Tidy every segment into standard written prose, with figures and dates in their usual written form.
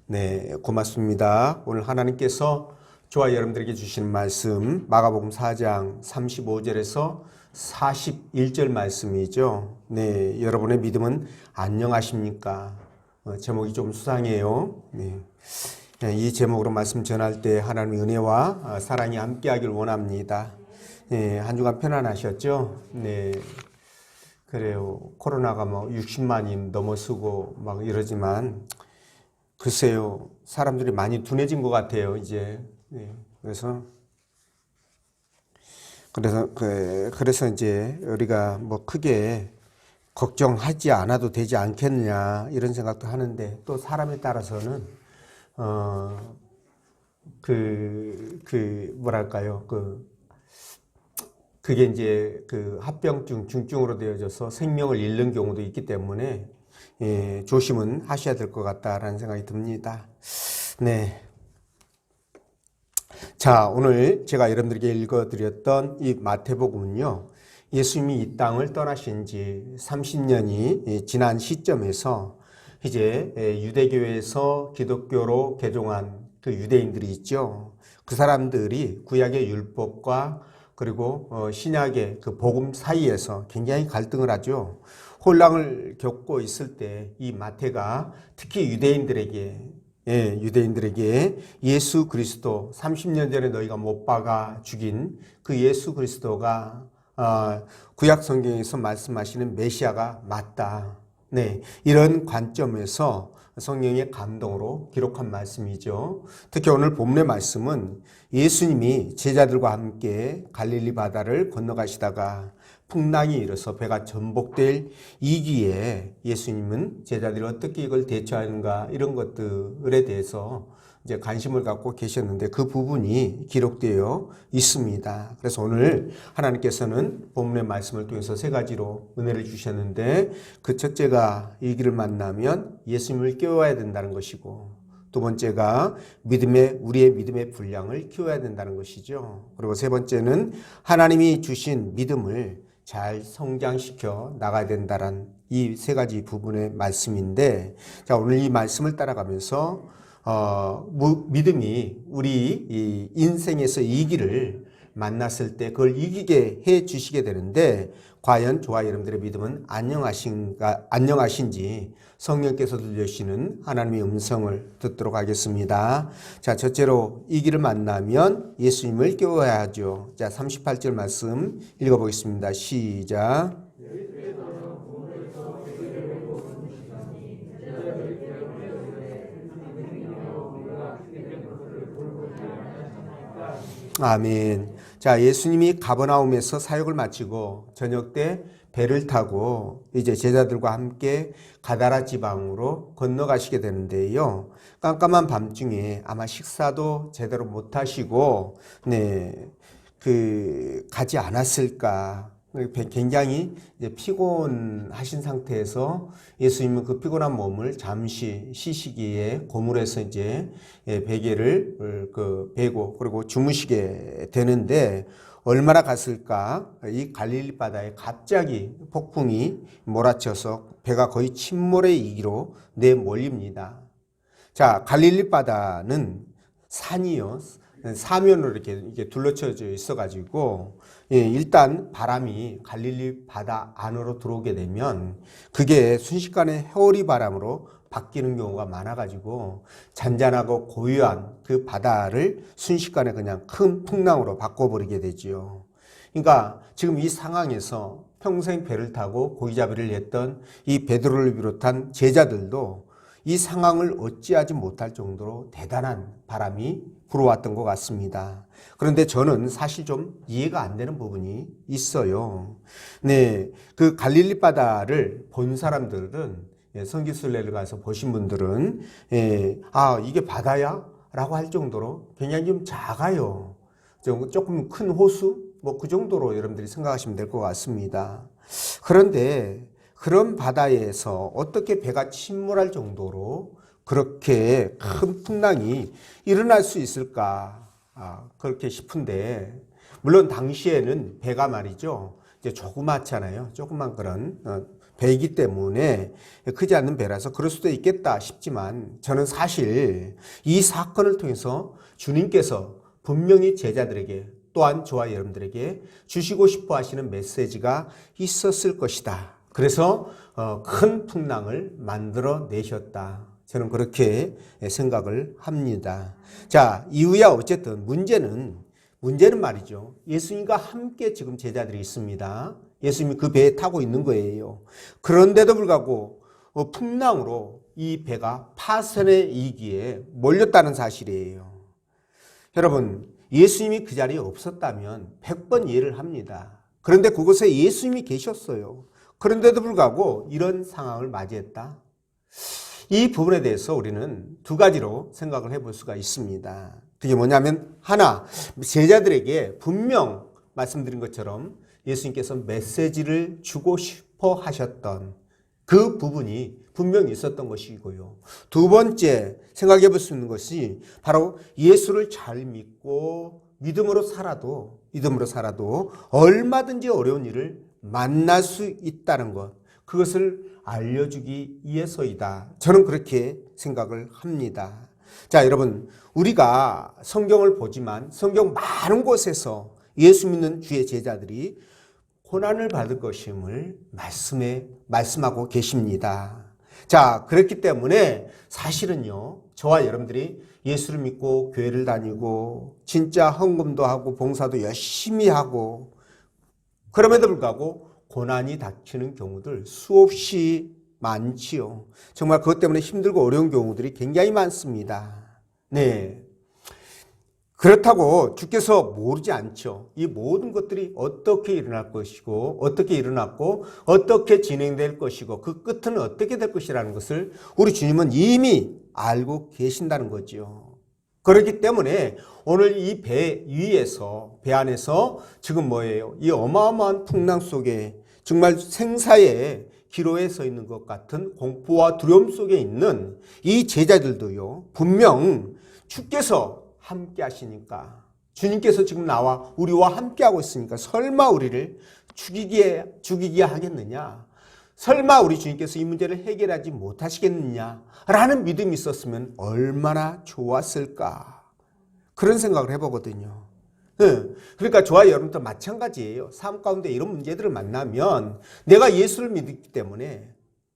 네, 고맙습니다. 오늘 하나님께서 저와 여러분들에게 주시는 말씀 마가복음 4장 35절에서 41절 말씀이죠. 네, 여러분의 믿음은 안녕하십니까? 제목이 좀 수상해요. 네. 이 제목으로 말씀 전할 때 하나님의 은혜와 사랑이 함께하길 원합니다. 네, 한 주간 편안하셨죠? 네. 그래요. 코로나가 뭐 60만이 넘어서고 막 이러지만 글쎄요, 사람들이 많이 둔해진 것 같아요, 이제. 네. 그래서 이제 우리가 뭐 크게 걱정하지 않아도 되지 않겠느냐, 이런 생각도 하는데, 또 사람에 따라서는, 뭐랄까요, 그게 이제 합병증, 중증으로 되어져서 생명을 잃는 경우도 있기 때문에, 조심은 하셔야 될 것 같다라는 생각이 듭니다. 네. 자, 오늘 제가 여러분들에게 읽어드렸던 이 마태복음은요, 예수님이 이 땅을 떠나신 지 30년이 지난 시점에서 이제 유대교에서 기독교로 개종한 그 유대인들이 있죠. 그 사람들이 구약의 율법과 그리고 신약의 그 복음 사이에서 굉장히 갈등을 하죠. 혼란을 겪고 있을 때 이 마태가 특히 유대인들에게 예수 그리스도 30년 전에 너희가 못 박아 죽인 그 예수 그리스도가 구약 성경에서 말씀하시는 메시아가 맞다. 네, 이런 관점에서 성령의 감동으로 기록한 말씀이죠. 특히 오늘 본문의 말씀은 예수님이 제자들과 함께 갈릴리 바다를 건너가시다가 풍랑이 일어서 배가 전복될 이기에 예수님은 제자들이 어떻게 이걸 대처하는가 이런 것들에 대해서 이제 관심을 갖고 계셨는데 그 부분이 기록되어 있습니다. 그래서 오늘 하나님께서는 본문의 말씀을 통해서 세 가지로 은혜를 주셨는데 그 첫째가 이 길을 만나면 예수님을 깨워야 된다는 것이고 두 번째가 우리의 믿음의 분량을 키워야 된다는 것이죠. 그리고 세 번째는 하나님이 주신 믿음을 잘 성장시켜 나가야 된다는 이 세 가지 부분의 말씀인데, 자, 오늘 이 말씀을 따라가면서 믿음이 우리 이 인생에서 이기를 만났을 때 그걸 이기게 해 주시게 되는데, 과연 저와 여러분들의 믿음은 안녕하신지 성령께서 들려주시는 하나님의 음성을 듣도록 하겠습니다. 자, 첫째로 이 길을 만나면 예수님을 깨워야 하죠. 자, 38절 말씀 읽어보겠습니다. 시작. 아멘. 자, 예수님이 가버나움에서 사역을 마치고 저녁 때 배를 타고 이제 제자들과 함께 가다라 지방으로 건너가시게 되는데요. 깜깜한 밤중에 아마 식사도 제대로 못 하시고, 가지 않았을까. 굉장히 이제 피곤하신 상태에서 예수님은 그 피곤한 몸을 잠시 쉬시기에 고물에서 이제 베개를 베고 그리고 주무시게 되는데 얼마나 갔을까? 이 갈릴리 바다에 갑자기 폭풍이 몰아쳐서 배가 거의 침몰에 이기로 내몰립니다. 자, 갈릴리 바다는 산이요. 사면으로 이렇게 둘러쳐져 있어가지고, 일단 바람이 갈릴리 바다 안으로 들어오게 되면 그게 순식간에 해오리 바람으로 바뀌는 경우가 많아가지고 잔잔하고 고요한 그 바다를 순식간에 그냥 큰 풍랑으로 바꿔버리게 되지요. 그러니까 지금 이 상황에서 평생 배를 타고 고기잡이를 했던 이 베드로를 비롯한 제자들도 이 상황을 어찌하지 못할 정도로 대단한 바람이 불어왔던 것 같습니다. 그런데 저는 사실 좀 이해가 안 되는 부분이 있어요. 네, 그 갈릴리 바다를 본 사람들은 성지순례를 가서 보신 분들은 이게 바다야? 라고 할 정도로 굉장히 좀 작아요. 조금 큰 호수? 뭐 그 정도로 여러분들이 생각하시면 될 것 같습니다. 그런데 그런 바다에서 어떻게 배가 침몰할 정도로 그렇게 큰 풍랑이 일어날 수 있을까? 그렇게 싶은데, 물론 당시에는 배가 말이죠. 이제 조그맣잖아요. 조그만 그런 배이기 때문에 크지 않는 배라서 그럴 수도 있겠다 싶지만 저는 사실 이 사건을 통해서 주님께서 분명히 제자들에게 또한 저와 여러분들에게 주시고 싶어 하시는 메시지가 있었을 것이다. 그래서 큰 풍랑을 만들어 내셨다. 저는 그렇게 생각을 합니다. 자, 이후야 어쨌든 문제는 말이죠. 예수님과 함께 지금 제자들이 있습니다. 예수님이 그 배에 타고 있는 거예요. 그런데도 불구하고 풍랑으로 이 배가 파선의 이기에 몰렸다는 사실이에요. 여러분, 예수님이 그 자리에 없었다면 100번 이해를 합니다. 그런데 그곳에 예수님이 계셨어요. 그런데도 불구하고 이런 상황을 맞이했다. 이 부분에 대해서 우리는 두 가지로 생각을 해볼 수가 있습니다. 그게 뭐냐면 하나, 제자들에게 분명 말씀드린 것처럼 예수님께서 메시지를 주고 싶어 하셨던 그 부분이 분명히 있었던 것이고요. 두 번째 생각해 볼 수 있는 것이 바로 예수를 잘 믿고 믿음으로 살아도 얼마든지 어려운 일을 만날 수 있다는 것, 그것을 알려주기 위해서이다. 저는 그렇게 생각을 합니다. 자, 여러분, 우리가 성경을 보지만 성경 많은 곳에서 예수 믿는 주의 제자들이 고난을 받을 것임을 말씀하고 계십니다. 자, 그렇기 때문에 사실은요, 저와 여러분들이 예수를 믿고 교회를 다니고 진짜 헌금도 하고 봉사도 열심히 하고 그럼에도 불구하고 고난이 닥치는 경우들 수없이 많지요. 정말 그것 때문에 힘들고 어려운 경우들이 굉장히 많습니다. 네. 그렇다고 주께서 모르지 않죠. 이 모든 것들이 어떻게 일어날 것이고 어떻게 일어났고 어떻게 진행될 것이고 그 끝은 어떻게 될 것이라는 것을 우리 주님은 이미 알고 계신다는 거죠. 그렇기 때문에 오늘 이 배 위에서 배 안에서 지금 뭐예요? 이 어마어마한 풍랑 속에 정말 생사의 기로에 서 있는 것 같은 공포와 두려움 속에 있는 이 제자들도요. 분명 주께서 함께 하시니까 주님께서 지금 나와 우리와 함께 하고 있으니까 설마 우리를 죽이게 하겠느냐? 설마 우리 주님께서 이 문제를 해결하지 못하시겠느냐? 라는 믿음이 있었으면 얼마나 좋았을까? 그런 생각을 해보거든요. 그러니까 저와 여러분도 마찬가지예요. 삶 가운데 이런 문제들을 만나면 내가 예수를 믿기 때문에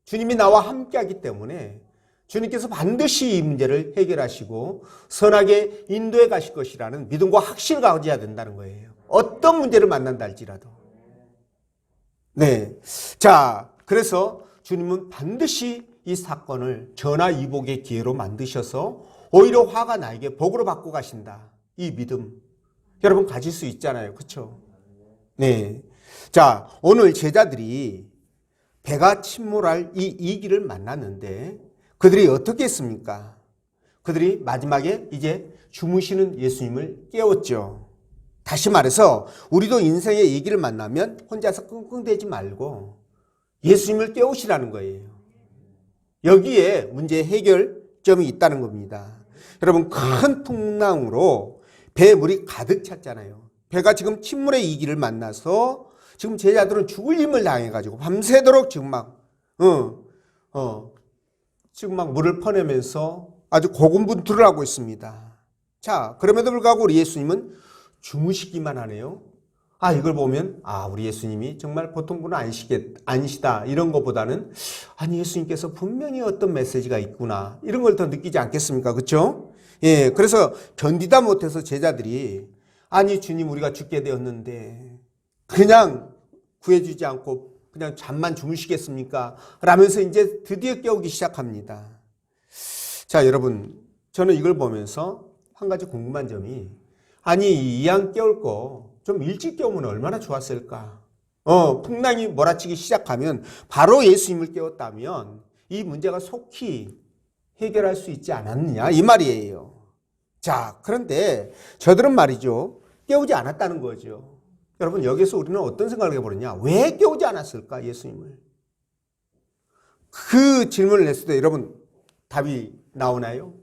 주님이 나와 함께 하기 때문에 주님께서 반드시 이 문제를 해결하시고 선하게 인도해 가실 것이라는 믿음과 확신을 가져야 된다는 거예요. 어떤 문제를 만난다 할지라도. 네. 자, 그래서 주님은 반드시 이 사건을 전화위복의 기회로 만드셔서 오히려 화가 나에게 복으로 바꿔 가신다. 이 믿음. 여러분 가질 수 있잖아요. 그렇죠? 네. 자, 오늘 제자들이 배가 침몰할 이 위기를 만났는데 그들이 어떻게 했습니까? 그들이 마지막에 이제 주무시는 예수님을 깨웠죠. 다시 말해서 우리도 인생의 위기를 만나면 혼자서 끙끙대지 말고 예수님을 깨우시라는 거예요. 여기에 문제의 해결점이 있다는 겁니다. 여러분 큰 풍랑으로 배에 물이 가득 찼잖아요. 배가 지금 침몰의 위기를 만나서 지금 제자들은 죽을 힘을 당해가지고 밤새도록 지금 지금 막 물을 퍼내면서 아주 고군분투를 하고 있습니다. 자, 그럼에도 불구하고 우리 예수님은 주무시기만 하네요. 이걸 보면 우리 예수님이 정말 보통 분은 아니시다 이런 것보다는 아니 예수님께서 분명히 어떤 메시지가 있구나 이런 걸 더 느끼지 않겠습니까? 그렇죠? 예, 그래서 견디다 못해서 제자들이 아니 주님 우리가 죽게 되었는데 그냥 구해주지 않고 그냥 잠만 주무시겠습니까? 라면서 이제 드디어 깨우기 시작합니다. 자, 여러분 저는 이걸 보면서 한 가지 궁금한 점이 아니 이왕 깨울 거 좀 일찍 깨우면 얼마나 좋았을까? 풍랑이 몰아치기 시작하면 바로 예수님을 깨웠다면 이 문제가 속히 해결할 수 있지 않았느냐 이 말이에요. 자, 그런데 저들은 말이죠. 깨우지 않았다는 거죠. 여러분 여기서 우리는 어떤 생각을 해보느냐? 왜 깨우지 않았을까 예수님을? 그 질문을 했을 때 여러분 답이 나오나요?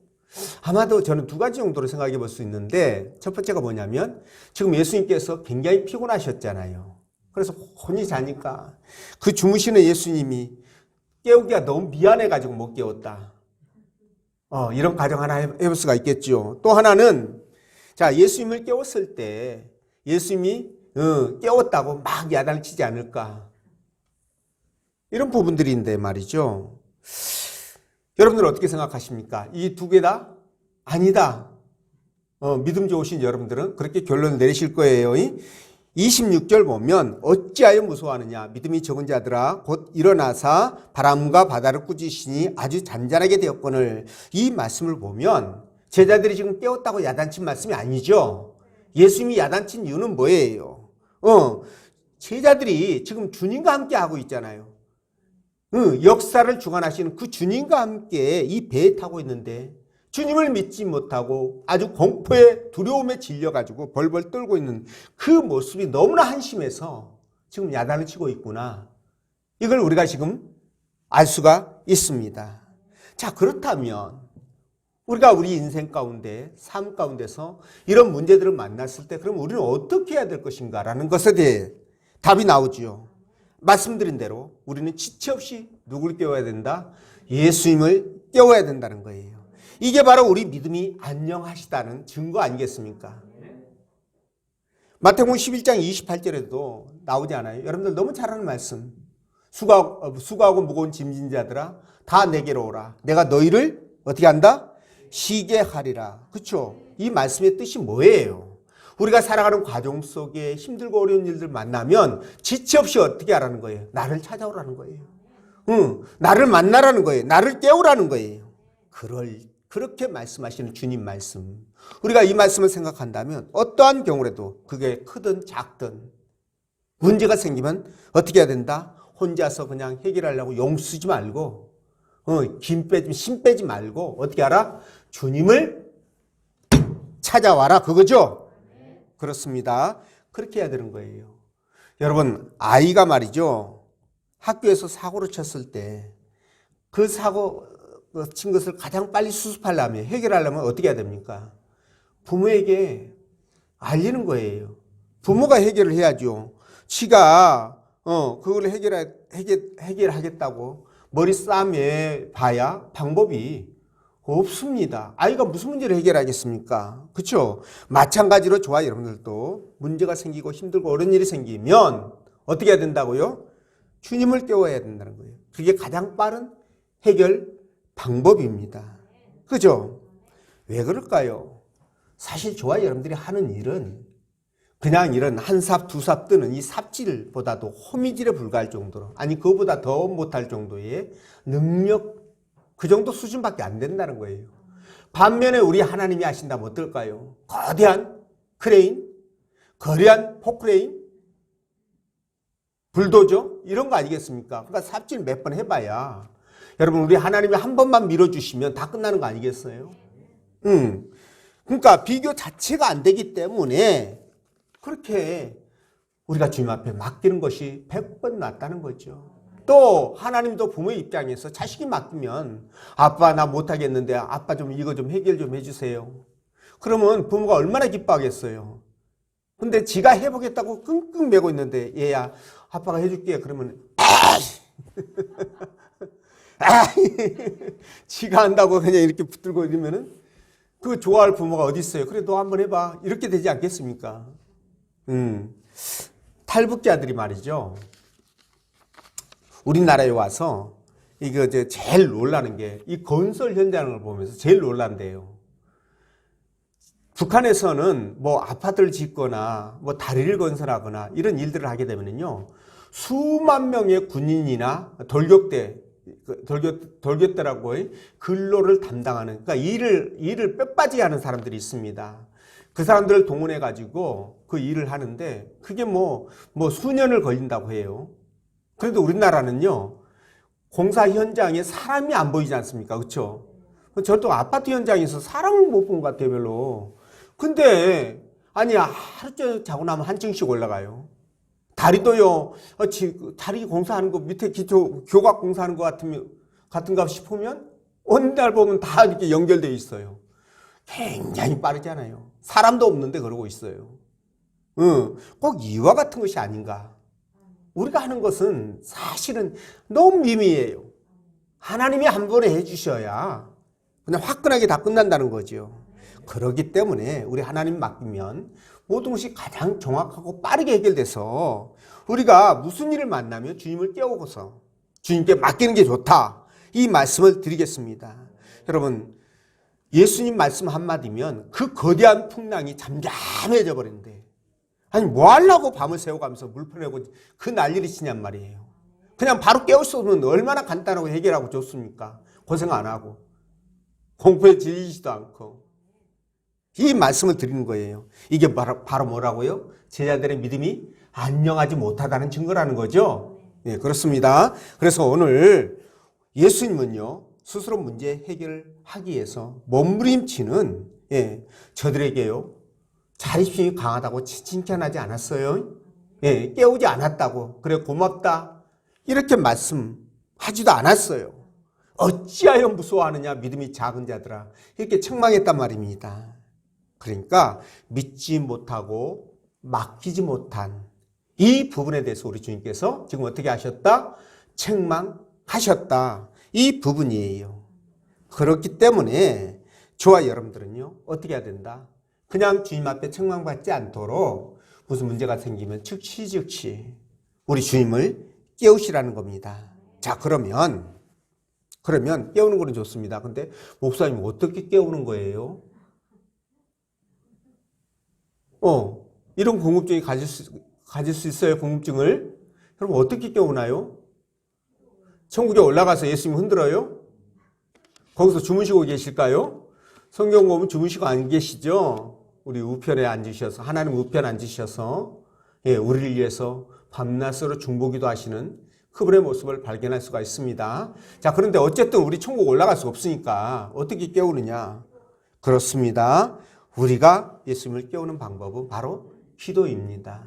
아마도 저는 두 가지 정도로 생각해 볼 수 있는데 첫 번째가 뭐냐면 지금 예수님께서 굉장히 피곤하셨잖아요. 그래서 혼이 자니까 그 주무시는 예수님이 깨우기가 너무 미안해가지고 못 깨웠다. 이런 가정 하나 해볼 수가 있겠죠. 또 하나는, 자, 예수님을 깨웠을 때 예수님이 깨웠다고 막 야단을 치지 않을까. 이런 부분들인데 말이죠. 여러분들 어떻게 생각하십니까? 이 두 개 다 아니다. 믿음 좋으신 여러분들은 그렇게 결론을 내리실 거예요. 26절 보면 어찌하여 무서워하느냐 믿음이 적은 자들아 곧 일어나사 바람과 바다를 꾸짖으시니 아주 잔잔하게 되었거늘. 이 말씀을 보면 제자들이 지금 깨웠다고 야단친 말씀이 아니죠. 예수님이 야단친 이유는 뭐예요? 제자들이 지금 주님과 함께 하고 있잖아요. 역사를 주관하시는 그 주님과 함께 이 배에 타고 있는데 주님을 믿지 못하고 아주 공포에 두려움에 질려가지고 벌벌 떨고 있는 그 모습이 너무나 한심해서 지금 야단을 치고 있구나. 이걸 우리가 지금 알 수가 있습니다. 자, 그렇다면 우리가 우리 인생 가운데, 삶 가운데서 이런 문제들을 만났을 때 그럼 우리는 어떻게 해야 될 것인가라는 것에 대해 답이 나오지요. 말씀드린 대로 우리는 지체 없이 누구를 깨워야 된다? 예수님을 깨워야 된다는 거예요. 이게 바로 우리 믿음이 안녕하시다는 증거 아니겠습니까? 마태복음 11장 28절에도 나오지 않아요? 여러분들 너무 잘 아는 말씀. 수고하고 무거운 짐진 자들아 다 내게로 오라. 내가 너희를 어떻게 한다? 쉬게 하리라. 그렇죠? 이 말씀의 뜻이 뭐예요? 우리가 살아가는 과정 속에 힘들고 어려운 일들 만나면 지체 없이 어떻게 하라는 거예요? 나를 찾아오라는 거예요. 나를 만나라는 거예요. 나를 깨우라는 거예요. 그렇게 말씀하시는 주님 말씀. 우리가 이 말씀을 생각한다면 어떠한 경우라도 그게 크든 작든 문제가 생기면 어떻게 해야 된다? 혼자서 그냥 해결하려고 용 쓰지 말고 심 빼지 말고 어떻게 하라? 주님을 찾아와라. 그거죠? 그렇습니다. 그렇게 해야 되는 거예요. 여러분, 아이가 말이죠. 학교에서 사고를 쳤을 때 그 사고 친 것을 가장 빨리 수습하려면, 해결하려면 어떻게 해야 됩니까? 부모에게 알리는 거예요. 부모가 해결을 해야죠. 지가 그걸 해결하겠다고 머리 싸매 봐야 방법이 없습니다. 아이가 무슨 문제를 해결하겠습니까? 그렇죠? 마찬가지로 저와 여러분들도 문제가 생기고 힘들고 어려운 일이 생기면 어떻게 해야 된다고요? 주님을 깨워야 된다는 거예요. 그게 가장 빠른 해결 방법입니다. 그죠? 왜 그럴까요? 사실 저와 여러분들이 하는 일은 그냥 이런 한 삽, 두 삽 뜨는 이 삽질보다도 호미질에 불과할 정도로, 아니 그거보다 더 못할 정도의 능력, 그 정도 수준밖에 안 된다는 거예요. 반면에 우리 하나님이 하신다면 어떨까요? 거대한 크레인, 거대한 포크레인, 불도저 이런 거 아니겠습니까? 그러니까 삽질 몇 번 해봐야 여러분 우리 하나님이 한 번만 밀어주시면 다 끝나는 거 아니겠어요? 그러니까 비교 자체가 안 되기 때문에 그렇게 우리가 주님 앞에 맡기는 것이 100번 낫다는 거죠. 또 하나님도 부모의 입장에서 자식이 맡기면 아빠 나 못하겠는데 아빠 좀 이거 좀 해결 좀 해주세요. 그러면 부모가 얼마나 기뻐하겠어요. 근데 지가 해보겠다고 끙끙 매고 있는데 얘야 아빠가 해줄게 그러면 지가 한다고 그냥 이렇게 붙들고 이러면은 그 좋아할 부모가 어디 있어요. 그래 너 한번 해봐 이렇게 되지 않겠습니까? 탈북자들이 말이죠. 우리나라에 와서 이거 이제 제일 놀라는 게 이 건설 현장을 보면서 제일 놀란대요. 북한에서는 뭐 아파트를 짓거나 뭐 다리를 건설하거나 이런 일들을 하게 되면요 수만 명의 군인이나 돌격대라고 근로를 담당하는, 그러니까 일을 뼈빠지게 하는 사람들이 있습니다. 그 사람들을 동원해 가지고 그 일을 하는데 그게 뭐 수년을 걸린다고 해요. 그런데 우리나라는요 공사 현장에 사람이 안 보이지 않습니까? 그렇죠? 저도 아파트 현장에서 사람을 못 본 것 같아요, 별로. 근데 아니 하루 종일 자고 나면 한 층씩 올라가요. 다리도요. 다리 공사하는 거 밑에 기초 교각 공사하는 거 같은가 싶으면 어느 날 보면 다 이렇게 연결되어 있어요. 굉장히 빠르잖아요. 사람도 없는데 그러고 있어요. 꼭 이와 같은 것이 아닌가. 우리가 하는 것은 사실은 너무 미미해요. 하나님이 한 번에 해주셔야 그냥 화끈하게 다 끝난다는 거죠. 그렇기 때문에 우리 하나님 맡기면 모든 것이 가장 정확하고 빠르게 해결돼서 우리가 무슨 일을 만나면 주님을 깨우고서 주님께 맡기는 게 좋다. 이 말씀을 드리겠습니다. 여러분, 예수님 말씀 한마디면 그 거대한 풍랑이 잠잠해져 버린대. 아니 뭐 하려고 밤을 새워가면서 물 퍼내고 그 난리를 치냔 말이에요. 그냥 바로 깨울 수 없는 얼마나 간단하고 해결하고 좋습니까? 고생 안 하고 공포에 질리지도 않고. 이 말씀을 드리는 거예요. 이게 바로 뭐라고요? 제자들의 믿음이 안녕하지 못하다는 증거라는 거죠. 네, 그렇습니다. 그래서 오늘 예수님은요, 스스로 문제 해결하기 위해서 몸부림치는 저들에게요, 자립심이 강하다고 칭찬하지 않았어요. 깨우지 않았다고. 그래 고맙다. 이렇게 말씀하지도 않았어요. 어찌하여 무서워하느냐 믿음이 작은 자들아. 이렇게 책망했단 말입니다. 그러니까 믿지 못하고 맡기지 못한 이 부분에 대해서 우리 주님께서 지금 어떻게 하셨다? 책망하셨다. 이 부분이에요. 그렇기 때문에 저와 여러분들은요, 어떻게 해야 된다? 그냥 주님 앞에 책망받지 않도록 무슨 문제가 생기면 즉시 우리 주님을 깨우시라는 겁니다. 자, 그러면 깨우는 거는 좋습니다. 근데 목사님 어떻게 깨우는 거예요? 이런 궁금증이 가질 수 있어요, 궁금증을. 여러분 어떻게 깨우나요? 천국에 올라가서 예수님 흔들어요? 거기서 주무시고 계실까요? 성경 보면 주무시고 안 계시죠? 우리 우편에 앉으셔서, 하나님 우편 앉으셔서 우리를 위해서 밤낮으로 중보기도 하시는 그분의 모습을 발견할 수가 있습니다. 자, 그런데 어쨌든 우리 천국 올라갈 수 없으니까 어떻게 깨우느냐? 그렇습니다. 우리가 예수님을 깨우는 방법은 바로 기도입니다.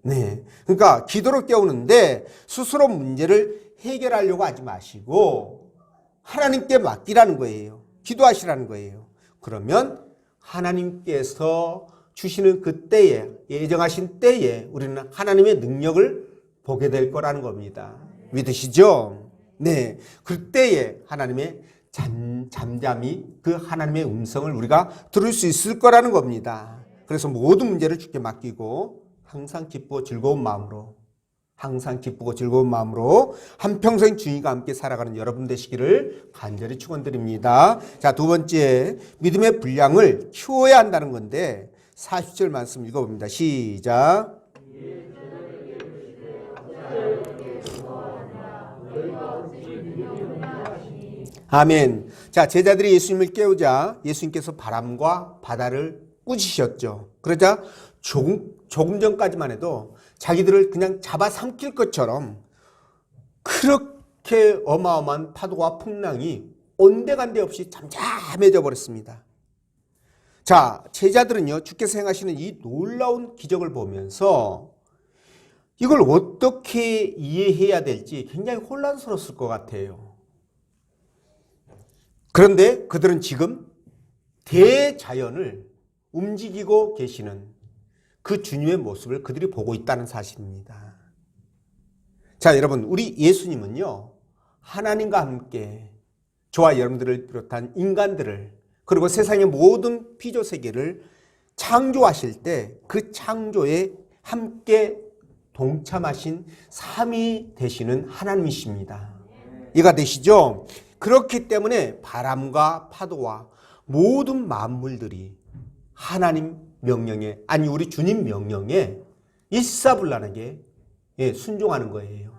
네. 그러니까 기도로 깨우는데 스스로 문제를 해결하려고 하지 마시고 하나님께 맡기라는 거예요. 기도하시라는 거예요. 그러면 하나님께서 주시는 그 때에, 예정하신 때에 우리는 하나님의 능력을 보게 될 거라는 겁니다. 믿으시죠? 네. 그때에 하나님의 잠잠히 그 하나님의 음성을 우리가 들을 수 있을 거라는 겁니다. 그래서 모든 문제를 주께 맡기고 항상 기쁘고 즐거운 마음으로 한평생 주님과 함께 살아가는 여러분 되시기를 간절히 축원드립니다. 자, 두 번째, 믿음의 분량을 키워야 한다는 건데 40절 말씀 읽어봅니다. 시작. 아멘. 자, 제자들이 예수님을 깨우자 예수님께서 바람과 바다를 꾸짖으셨죠. 그러자 조금 전까지만 해도 자기들을 그냥 잡아삼킬 것처럼 그렇게 어마어마한 파도와 풍랑이 온데간데 없이 잠잠해져 버렸습니다. 자, 제자들은요, 주께서 행하시는 이 놀라운 기적을 보면서 이걸 어떻게 이해해야 될지 굉장히 혼란스러웠을 것 같아요. 그런데 그들은 지금 대자연을 움직이고 계시는 그 주님의 모습을 그들이 보고 있다는 사실입니다. 자, 여러분, 우리 예수님은요, 하나님과 함께 저와 여러분들을 비롯한 인간들을 그리고 세상의 모든 피조 세계를 창조하실 때 그 창조에 함께 동참하신 삼위 되시는 하나님이십니다. 이해가 되시죠? 그렇기 때문에 바람과 파도와 모든 만물들이 하나님 명령에, 아니 우리 주님 명령에 일사불란하게 순종하는 거예요.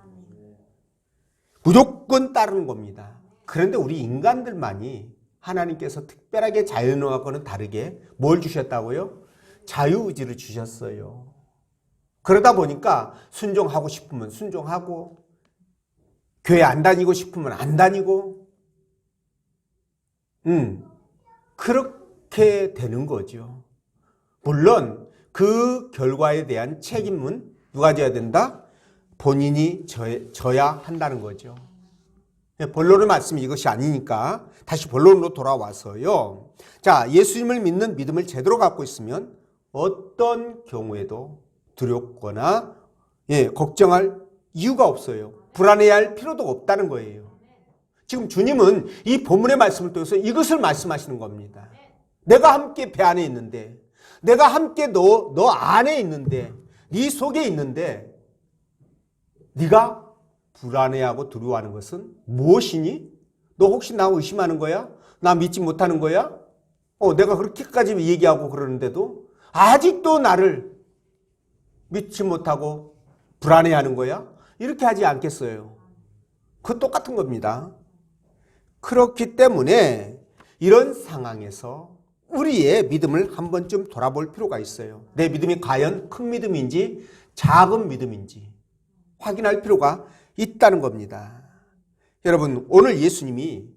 무조건 따르는 겁니다. 그런데 우리 인간들만이 하나님께서 특별하게 자연과는 다르게 뭘 주셨다고요? 자유의지를 주셨어요. 그러다 보니까 순종하고 싶으면 순종하고 교회 안 다니고 싶으면 안 다니고 그렇게 되는 거죠. 물론 그 결과에 대한 책임은 누가 져야 된다? 본인이 져야 한다는 거죠. 본론의 말씀이 이것이 아니니까 다시 본론으로 돌아와서요. 자, 예수님을 믿는 믿음을 제대로 갖고 있으면 어떤 경우에도 두렵거나 걱정할 이유가 없어요. 불안해야 할 필요도 없다는 거예요. 지금 주님은 이 본문의 말씀을 통해서 이것을 말씀하시는 겁니다. 내가 함께 배 안에 있는데, 내가 함께 너 안에 있는데, 네 속에 있는데 네가 불안해하고 두려워하는 것은 무엇이니? 너 혹시 나 의심하는 거야? 나 믿지 못하는 거야? 내가 그렇게까지 얘기하고 그러는데도 아직도 나를 믿지 못하고 불안해하는 거야? 이렇게 하지 않겠어요. 그건 똑같은 겁니다. 그렇기 때문에 이런 상황에서 우리의 믿음을 한 번쯤 돌아볼 필요가 있어요. 내 믿음이 과연 큰 믿음인지 작은 믿음인지 확인할 필요가 있다는 겁니다. 여러분, 오늘 예수님이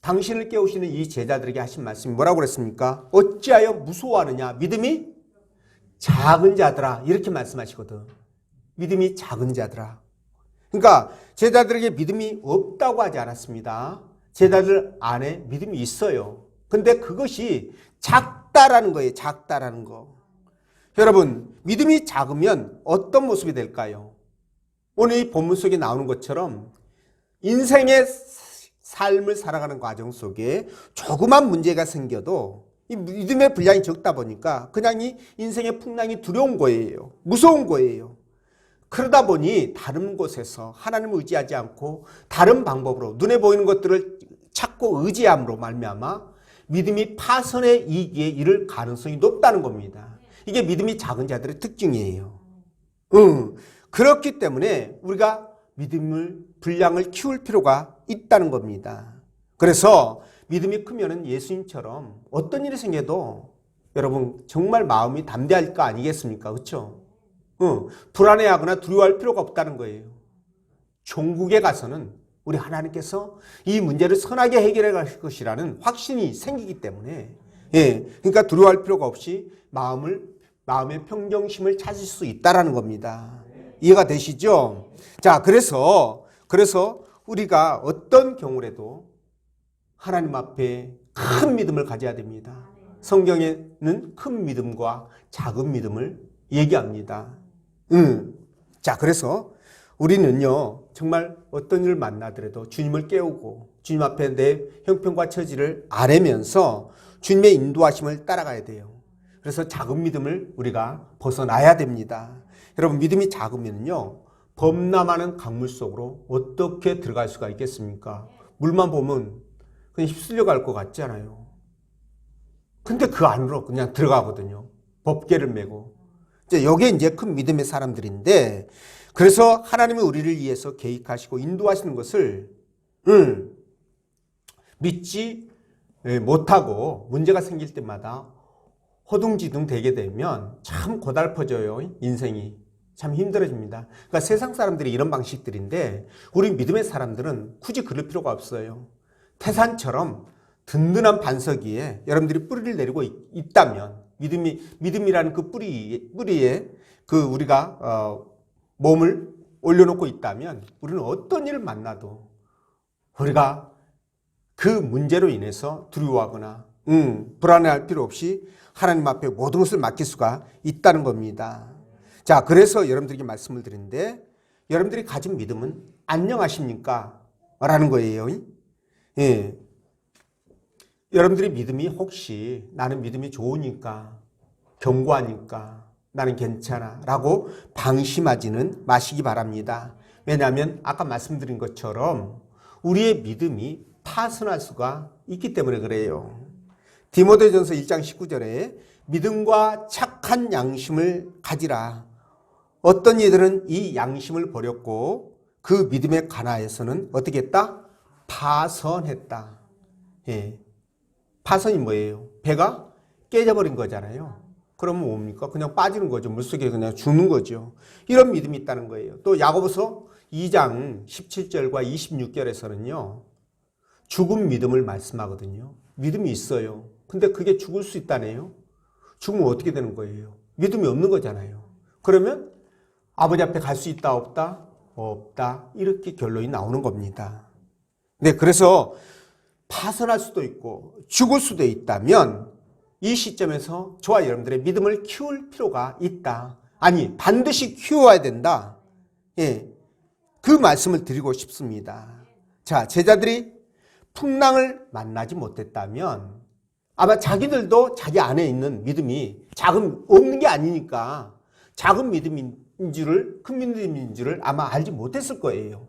당신을 깨우시는 이 제자들에게 하신 말씀이 뭐라고 그랬습니까? 어찌하여 무서워하느냐? 믿음이 작은 자들아. 이렇게 말씀하시거든. 믿음이 작은 자들아. 그러니까 제자들에게 믿음이 없다고 하지 않았습니다. 제자들 안에 믿음이 있어요. 근데 그것이 작다라는 거예요. 작다라는 거. 여러분, 믿음이 작으면 어떤 모습이 될까요? 오늘 이 본문 속에 나오는 것처럼 인생의 삶을 살아가는 과정 속에 조그만 문제가 생겨도 이 믿음의 분량이 적다 보니까 그냥 이 인생의 풍랑이 두려운 거예요. 무서운 거예요. 그러다 보니 다른 곳에서 하나님을 의지하지 않고 다른 방법으로 눈에 보이는 것들을 찾고 의지함으로 말미암아 믿음이 파선에 이기에 이를 가능성이 높다는 겁니다. 이게 믿음이 작은 자들의 특징이에요. 그렇기 때문에 우리가 믿음을 분량을 키울 필요가 있다는 겁니다. 그래서 믿음이 크면은 예수님처럼 어떤 일이 생겨도 여러분 정말 마음이 담대할 거 아니겠습니까? 그렇죠? 불안해하거나 두려워할 필요가 없다는 거예요. 종국에 가서는 우리 하나님께서 이 문제를 선하게 해결해 가실 것이라는 확신이 생기기 때문에 그러니까 두려워할 필요가 없이 마음의 평정심을 찾을 수 있다라는 겁니다. 이해가 되시죠? 자, 그래서 우리가 어떤 경우라도 하나님 앞에 큰 믿음을 가져야 됩니다. 성경에는 큰 믿음과 작은 믿음을 얘기합니다. 자, 그래서 우리는요, 정말 어떤 일을 만나더라도 주님을 깨우고 주님 앞에 내 형편과 처지를 아뢰면서 주님의 인도하심을 따라가야 돼요. 그래서 작은 믿음을 우리가 벗어나야 됩니다. 여러분, 믿음이 작으면요, 범람하는 강물 속으로 어떻게 들어갈 수가 있겠습니까? 물만 보면 그냥 휩쓸려 갈 것 같잖아요. 근데 그 안으로 그냥 들어가거든요. 법궤를 메고. 여기에 이제 큰 믿음의 사람들인데, 그래서 하나님은 우리를 위해서 계획하시고 인도하시는 것을 믿지 못하고 문제가 생길 때마다 허둥지둥 되게 되면 참 고달퍼져요. 인생이 참 힘들어집니다. 그러니까 세상 사람들이 이런 방식들인데 우리 믿음의 사람들은 굳이 그럴 필요가 없어요. 태산처럼 든든한 반석 위에 여러분들이 뿌리를 내리고 있다면 믿음이라는 그 뿌리에 그 우리가 몸을 올려놓고 있다면 우리는 어떤 일을 만나도 우리가 그 문제로 인해서 두려워하거나 불안해할 필요 없이 하나님 앞에 모든 것을 맡길 수가 있다는 겁니다. 자, 그래서 여러분들에게 말씀을 드리는데 여러분들이 가진 믿음은 안녕하십니까? 라는 거예요. 예. 여러분들의 믿음이 혹시 나는 믿음이 좋으니까 견고하니까 나는 괜찮아 라고 방심하지는 마시기 바랍니다. 왜냐하면 아까 말씀드린 것처럼 우리의 믿음이 파손할 수가 있기 때문에 그래요. 디모데전서 1장 19절에 믿음과 착한 양심을 가지라. 어떤 이들은 이 양심을 버렸고 그 믿음의 가나에서는 어떻게 했다? 파선했다. 예. 파선이 뭐예요? 배가 깨져버린 거잖아요. 그러면 뭡니까? 그냥 빠지는 거죠. 물속에 그냥 죽는 거죠. 이런 믿음이 있다는 거예요. 또 야고보서 2장 17절과 26절에서는요. 죽은 믿음을 말씀하거든요. 믿음이 있어요. 근데 그게 죽을 수 있다네요. 죽으면 어떻게 되는 거예요? 믿음이 없는 거잖아요. 그러면 아버지 앞에 갈 수 있다 없다? 없다. 이렇게 결론이 나오는 겁니다. 네, 그래서 파선할 수도 있고 죽을 수도 있다면 이 시점에서 저와 여러분들의 믿음을 키울 필요가 있다. 아니, 반드시 키워야 된다. 예, 그 말씀을 드리고 싶습니다. 자, 제자들이 풍랑을 만나지 못했다면 아마 자기들도 자기 안에 있는 믿음이 없는 게 아니니까 작은 믿음인 줄을, 큰 믿음인 줄을 아마 알지 못했을 거예요.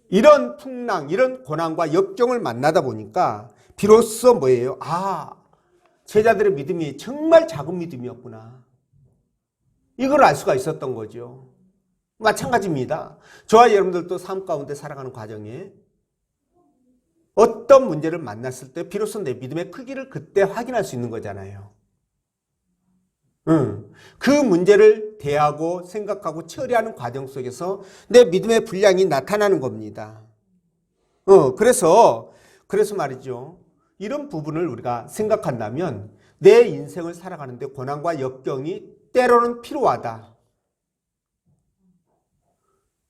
이런 풍랑, 이런 고난과 역경을 만나다 보니까 비로소 뭐예요? 제자들의 믿음이 정말 작은 믿음이었구나. 이걸 알 수가 있었던 거죠. 마찬가지입니다. 저와 여러분들도 삶 가운데 살아가는 과정에 어떤 문제를 만났을 때 비로소 내 믿음의 크기를 그때 확인할 수 있는 거잖아요. 그 문제를 대하고 생각하고 처리하는 과정 속에서 내 믿음의 분량이 나타나는 겁니다. 그래서 말이죠. 이런 부분을 우리가 생각한다면 내 인생을 살아가는데 고난과 역경이 때로는 필요하다.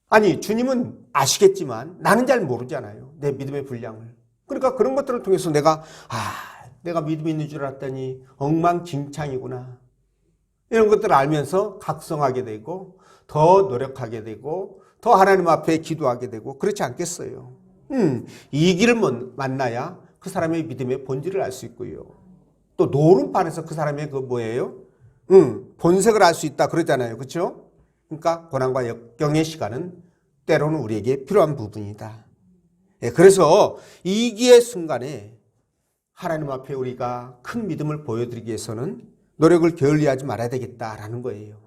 아니, 주님은 아시겠지만 나는 잘 모르잖아요. 내 믿음의 분량을. 그러니까 그런 것들을 통해서 내가 믿음이 있는 줄 알았더니 엉망진창이구나. 이런 것들을 알면서 각성하게 되고 더 노력하게 되고 더 하나님 앞에 기도하게 되고 그렇지 않겠어요. 이 길을 만나야 그 사람의 믿음의 본질을 알 수 있고요. 또 노름판에서 그 사람의 본색을 알 수 있다 그러잖아요. 그렇죠? 그러니까 고난과 역경의 시간은 때로는 우리에게 필요한 부분이다. 그래서 이기의 순간에 하나님 앞에 우리가 큰 믿음을 보여드리기 위해서는 노력을 게을리하지 말아야 되겠다라는 거예요.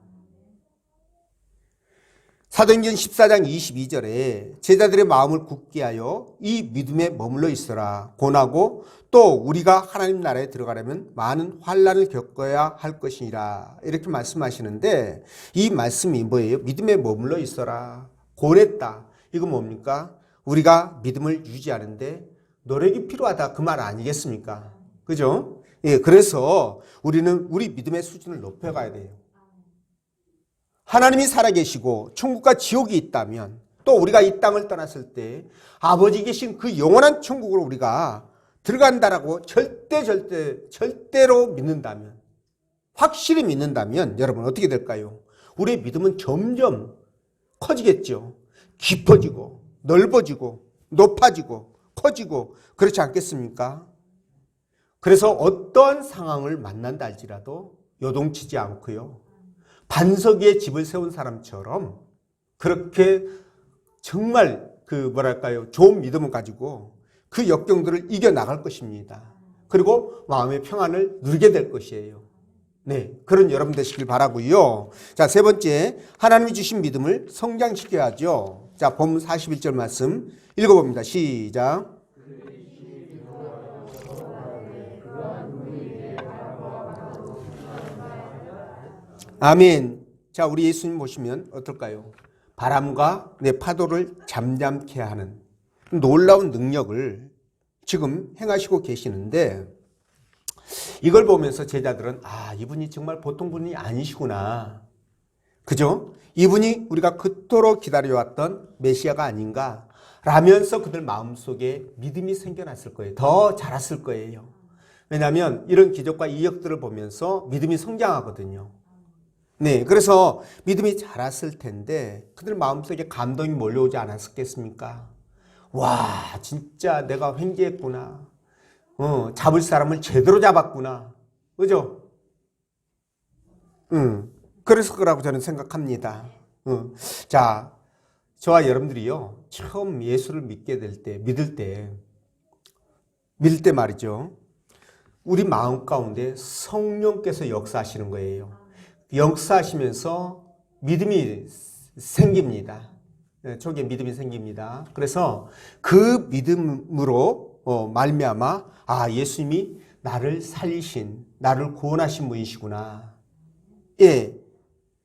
사도행전 14장 22절에 제자들의 마음을 굳게 하여 이 믿음에 머물러 있어라. 고나고 또 우리가 하나님 나라에 들어가려면 많은 환난을 겪어야 할 것이니라. 이렇게 말씀하시는데 이 말씀이 뭐예요? 믿음에 머물러 있어라. 고랬다. 이거 뭡니까? 우리가 믿음을 유지하는데 노력이 필요하다. 그 말 아니겠습니까? 그죠? 그래서 우리는 우리 믿음의 수준을 높여가야 돼요. 하나님이 살아계시고 천국과 지옥이 있다면 또 우리가 이 땅을 떠났을 때 아버지 계신 그 영원한 천국으로 우리가 들어간다라고 절대로 믿는다면, 확실히 믿는다면 여러분 어떻게 될까요? 우리의 믿음은 점점 커지겠죠. 깊어지고 넓어지고 높아지고 커지고 그렇지 않겠습니까? 그래서 어떠한 상황을 만난다 할지라도 요동치지 않고요. 반석 위에 집을 세운 사람처럼 그렇게 정말 좋은 믿음을 가지고 그 역경들을 이겨나갈 것입니다. 그리고 마음의 평안을 누리게 될 것이에요. 네, 그런 여러분 되시길 바라고요. 자, 세 번째, 하나님이 주신 믿음을 성장시켜야죠. 자, 본문 41절 말씀 읽어봅니다. 시작. 아멘. 자, 우리 예수님 보시면 어떨까요? 바람과 파도를 잠잠케 하는 놀라운 능력을 지금 행하시고 계시는데 이걸 보면서 제자들은 이분이 정말 보통 분이 아니시구나. 그죠? 이분이 우리가 그토록 기다려왔던 메시아가 아닌가 라면서 그들 마음속에 믿음이 생겨났을 거예요. 더 자랐을 거예요. 왜냐하면 이런 기적과 이역들을 보면서 믿음이 성장하거든요. 네, 그래서 믿음이 자랐을 텐데 그들 마음속에 감동이 몰려오지 않았겠습니까? 와, 진짜 내가 횡재했구나. 잡을 사람을 제대로 잡았구나. 그죠? 그래서 그라고 저는 생각합니다. 자, 저와 여러분들이요, 처음 예수를 믿게 될 때, 믿을 때 말이죠. 우리 마음 가운데 성령께서 역사하시는 거예요. 역사하시면서 믿음이 생깁니다. 초기에 믿음이 생깁니다. 그래서 그 믿음으로 말미암아 예수님이 나를 살리신, 나를 구원하신 분이시구나. 예,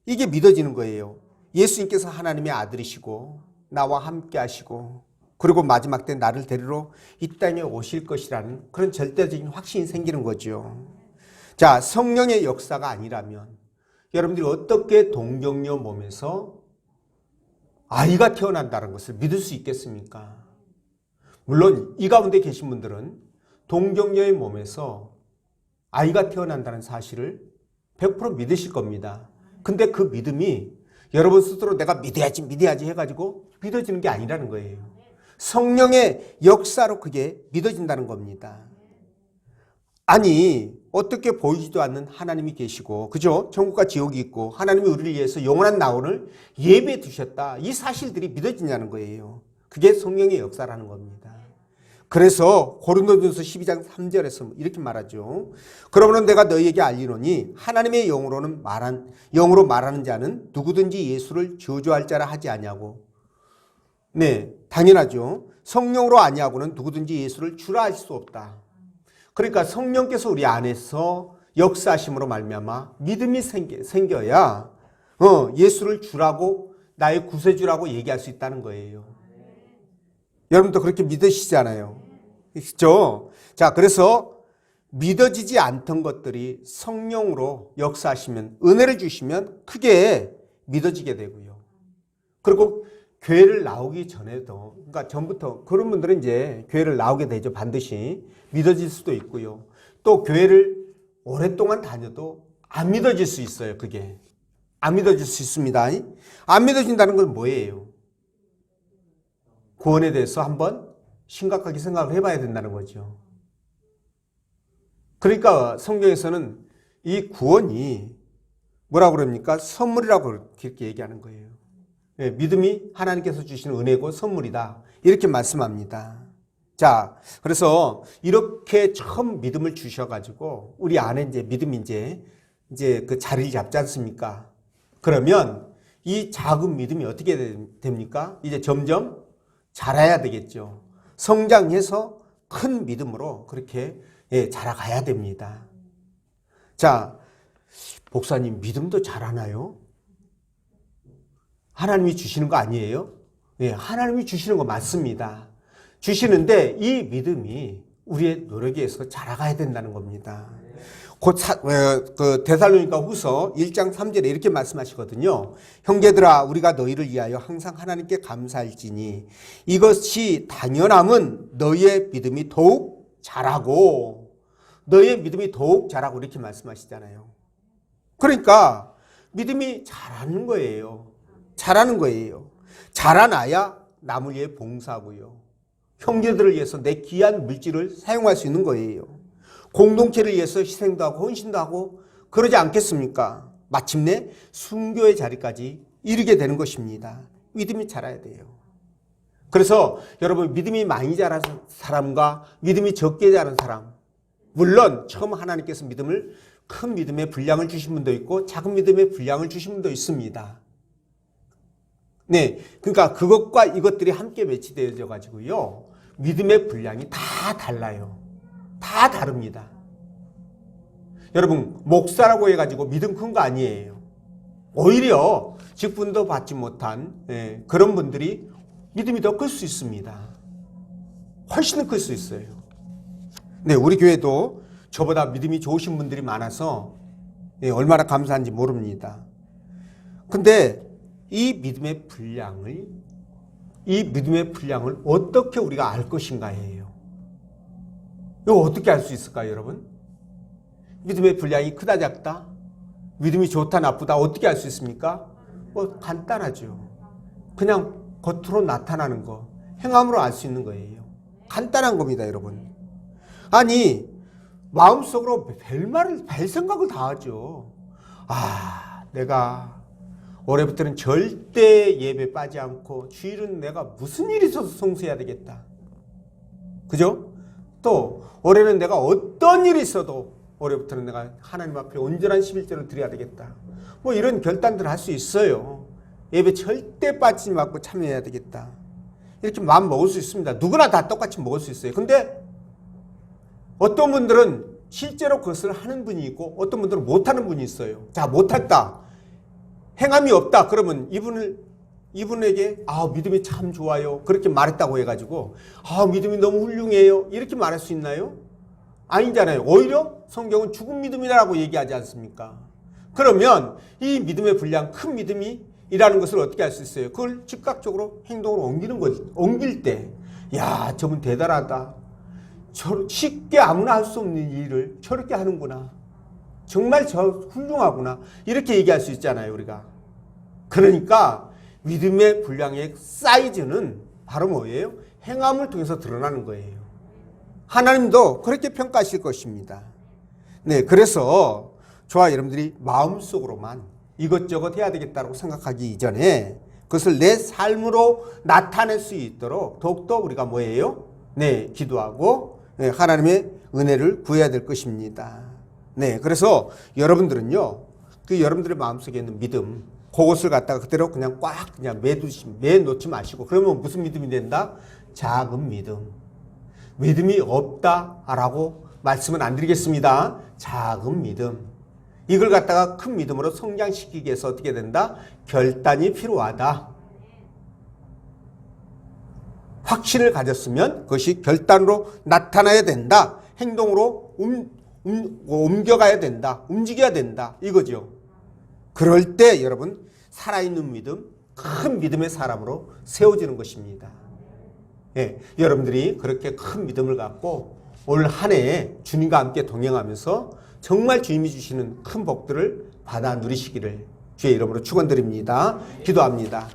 이게 믿어지는 거예요. 예수님께서 하나님의 아들이시고 나와 함께 하시고 그리고 마지막 때 나를 데리러 이 땅에 오실 것이라는 그런 절대적인 확신이 생기는 거죠. 자, 성령의 역사가 아니라면 여러분들이 어떻게 동정녀 몸에서 아이가 태어난다는 것을 믿을 수 있겠습니까? 물론 이 가운데 계신 분들은 동정녀의 몸에서 아이가 태어난다는 사실을 100% 믿으실 겁니다. 근데 그 믿음이 여러분 스스로 내가 믿어야지 해가지고 믿어지는 게 아니라는 거예요. 성령의 역사로 그게 믿어진다는 겁니다. 아니 어떻게 보이지도 않는 하나님이 계시고 그죠? 천국과 지옥이 있고 하나님이 우리를 위해서 영원한 나원을 예배해 두셨다. 이 사실들이 믿어지냐는 거예요. 그게 성령의 역사라는 겁니다. 그래서 고린도전서 12장 3절에서 이렇게 말하죠. 그러므로 내가 너희에게 알리노니 하나님의 영으로 말하는 자는 누구든지 예수를 저주할 자라 하지 아니하고 네, 당연하죠. 성령으로 아니하고는 누구든지 예수를 주라 할 수 없다. 그러니까 성령께서 우리 안에서 역사하심으로 말미암아 믿음이 생겨야 예수를 주라고 나의 구세주라고 얘기할 수 있다는 거예요. 여러분도 그렇게 믿으시잖아요. 그렇죠? 자, 그래서 믿어지지 않던 것들이 성령으로 역사하시면 은혜를 주시면 크게 믿어지게 되고요. 그리고 교회를 나오기 전에도 그러니까 전부터 그런 분들은 이제 교회를 나오게 되죠. 반드시 믿어질 수도 있고요. 또 교회를 오랫동안 다녀도 안 믿어질 수 있어요. 그게 안 믿어질 수 있습니다. 안 믿어진다는 건 뭐예요? 구원에 대해서 한번 심각하게 생각을 해봐야 된다는 거죠. 그러니까 성경에서는 이 구원이 뭐라고 그럽니까? 선물이라고 그렇게 얘기하는 거예요. 예, 믿음이 하나님께서 주시는 은혜고 선물이다. 이렇게 말씀합니다. 자, 그래서 이렇게 처음 믿음을 주셔가지고 우리 안에 이제 믿음이 이제 그 자리를 잡지 않습니까? 그러면 이 작은 믿음이 어떻게 됩니까? 이제 점점 자라야 되겠죠. 성장해서 큰 믿음으로 그렇게 자라가야 됩니다. 자, 목사님 믿음도 자라나요? 하나님이 주시는 거 아니에요? 네, 하나님이 주시는 거 맞습니다. 주시는데 이 믿음이 우리의 노력에 의해서 자라가야 된다는 겁니다. 곧 데살로니가 후서 1장 3절에 이렇게 말씀하시거든요. 형제들아 우리가 너희를 위하여 항상 하나님께 감사할지니 이것이 당연함은 너희의 믿음이 더욱 자라고 너희의 믿음이 더욱 자라고 이렇게 말씀하시잖아요. 그러니까 믿음이 자라는 거예요. 자라는 거예요. 자라나야 남을 위해 봉사하고요. 형제들을 위해서 내 귀한 물질을 사용할 수 있는 거예요. 공동체를 위해서 희생도 하고 헌신도 하고 그러지 않겠습니까? 마침내 순교의 자리까지 이르게 되는 것입니다. 믿음이 자라야 돼요. 그래서 여러분 믿음이 많이 자란 사람과 믿음이 적게 자란 사람 물론 처음 하나님께서 큰 믿음의 분량을 주신 분도 있고 작은 믿음의 분량을 주신 분도 있습니다. 네, 그러니까 그것과 이것들이 함께 매치되어져 가지고요. 믿음의 분량이 다 달라요. 다 다릅니다. 여러분 목사라고 해가지고 믿음 큰 거 아니에요. 오히려 직분도 받지 못한 그런 분들이 믿음이 더 클 수 있습니다. 훨씬 클 수 있어요. 네, 우리 교회도 저보다 믿음이 좋으신 분들이 많아서 얼마나 감사한지 모릅니다. 근데 이 믿음의 분량을 어떻게 우리가 알 것인가예요. 이거 어떻게 알 수 있을까요, 여러분? 믿음의 분량이 크다 작다? 믿음이 좋다 나쁘다 어떻게 알 수 있습니까? 간단하죠. 그냥 겉으로 나타나는 거, 행함으로 알 수 있는 거예요. 간단한 겁니다, 여러분. 아니 마음속으로 별 생각을 다 하죠. 내가 올해부터는 절대 예배 빠지 않고 주일은 내가 무슨 일이 있어서 성수해야 되겠다. 그죠? 또 올해는 내가 어떤 일이 있어도 올해부터는 내가 하나님 앞에 온전한 11조를 드려야 되겠다. 이런 결단들을 할 수 있어요. 예배 절대 빠지지 말고 참여해야 되겠다. 이렇게 마음 먹을 수 있습니다. 누구나 다 똑같이 먹을 수 있어요. 근데 어떤 분들은 실제로 그것을 하는 분이 있고 어떤 분들은 못하는 분이 있어요. 자, 못했다. 행함이 없다. 그러면 이분에게 믿음이 참 좋아요. 그렇게 말했다고 해가지고 믿음이 너무 훌륭해요. 이렇게 말할 수 있나요? 아니잖아요. 오히려 성경은 죽은 믿음이라고 얘기하지 않습니까? 그러면 이 믿음의 분량, 큰 믿음이라는 것을 어떻게 할 수 있어요? 그걸 즉각적으로 행동으로 옮길 때, 야, 저분 대단하다. 쉽게 아무나 할 수 없는 일을 저렇게 하는구나. 정말 저 훌륭하구나. 이렇게 얘기할 수 있잖아요, 우리가. 그러니까 믿음의 분량의 사이즈는 바로 뭐예요? 행함을 통해서 드러나는 거예요. 하나님도 그렇게 평가하실 것입니다. 네, 그래서 저와 여러분들이 마음속으로만 이것저것 해야 되겠다고 생각하기 이전에 그것을 내 삶으로 나타낼 수 있도록 더욱더 우리가 뭐예요? 네, 기도하고 네, 하나님의 은혜를 구해야 될 것입니다. 네, 그래서 여러분들은요, 그 여러분들의 마음속에 있는 믿음, 그것을 갖다가 그대로 그냥 꽉 그냥 매놓지 마시고, 그러면 무슨 믿음이 된다? 작은 믿음. 믿음이 없다라고 말씀은 안 드리겠습니다. 작은 믿음. 이걸 갖다가 큰 믿음으로 성장시키기 위해서 어떻게 된다? 결단이 필요하다. 확신을 가졌으면 그것이 결단으로 나타나야 된다. 행동으로 옮겨가야 된다. 움직여야 된다. 이거죠. 그럴 때 여러분 살아있는 믿음, 큰 믿음의 사람으로 세워지는 것입니다. 예, 여러분들이 그렇게 큰 믿음을 갖고 올 한 해에 주님과 함께 동행하면서 정말 주님이 주시는 큰 복들을 받아 누리시기를 주의 이름으로 축원드립니다. 기도합니다.